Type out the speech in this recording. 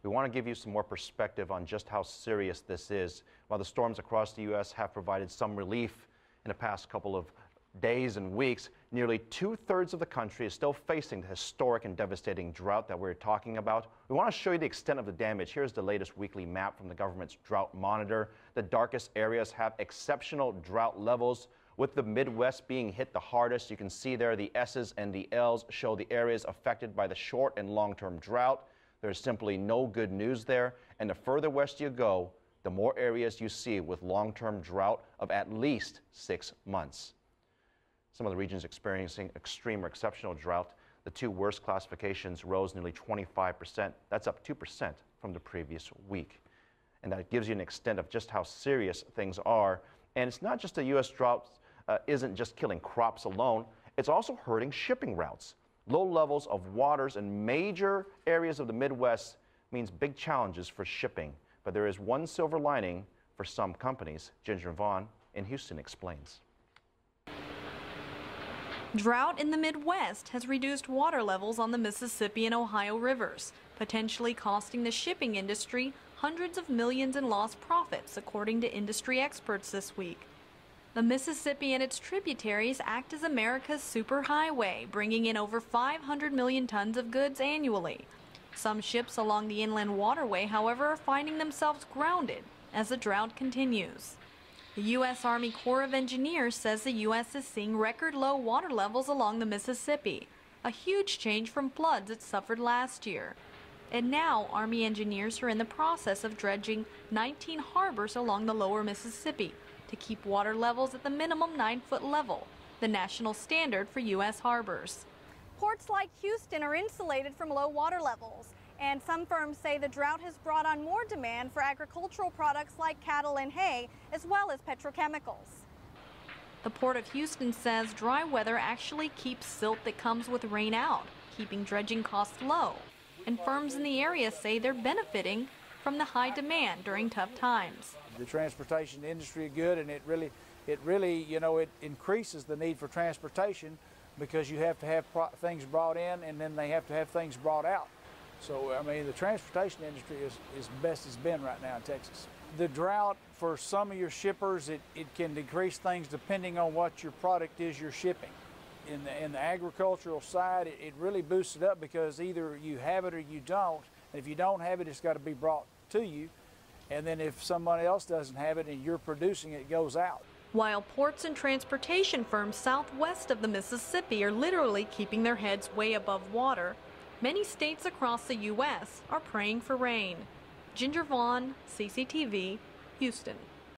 We want to give you some more perspective on just how serious this is. While the storms across the U.S. have provided some relief in the past couple of days and weeks, nearly 2/3 of the country is still facing the historic and devastating drought that we're talking about. We want to show you the extent of the damage. Here's the latest weekly map from the government's drought monitor. The darkest areas have exceptional drought levels, with the Midwest being hit the hardest. You can see there the S's and the L's show the areas affected by the short and long-term drought. There's simply no good news there, and the further west you go, the more areas you see with long-term drought of at least 6 months. Some of the regions experiencing extreme or exceptional drought, the two worst classifications rose nearly 25%. That's up 2% from the previous week. And that gives you an extent of just how serious things are. And it's not just the U.S. drought isn't just killing crops alone, it's also hurting shipping routes. Low levels of waters in major areas of the Midwest means big challenges for shipping. But there is one silver lining for some companies. Ginger Vaughn in Houston explains. Drought in the Midwest has reduced water levels on the Mississippi and Ohio rivers, potentially costing the shipping industry hundreds of millions in lost profits, according to industry experts this week. The Mississippi and its tributaries act as America's superhighway, bringing in over 500 million tons of goods annually. Some ships along the inland waterway, however, are finding themselves grounded as the drought continues. The U.S. Army Corps of Engineers says the U.S. is seeing record low water levels along the Mississippi, a huge change from floods it suffered last year. And now, Army engineers are in the process of dredging 19 harbors along the lower Mississippi to keep water levels at the minimum 9-foot level, the national standard for U.S. harbors. Ports like Houston are insulated from low water levels, and some firms say the drought has brought on more demand for agricultural products like cattle and hay, as well as petrochemicals. The Port of Houston says dry weather actually keeps silt that comes with rain out, keeping dredging costs low. And firms in the area say they're benefiting from the high demand during tough times. The transportation industry is good, and it really, you know, it increases the need for transportation because you have to have things brought in, and then they have to have things brought out. So, I mean, the transportation industry is best it's been right now in Texas. The drought, for some of your shippers, it can decrease things depending on what your product is you're shipping. In the agricultural side, it really boosts it up because either you have it or you don't. And if you don't have it, it's got to be brought to you. And then if somebody else doesn't have it and you're producing it, it goes out. While ports and transportation firms southwest of the Mississippi are literally keeping their heads way above water, many states across the U.S. are praying for rain. Ginger Vaughn, CCTV, Houston.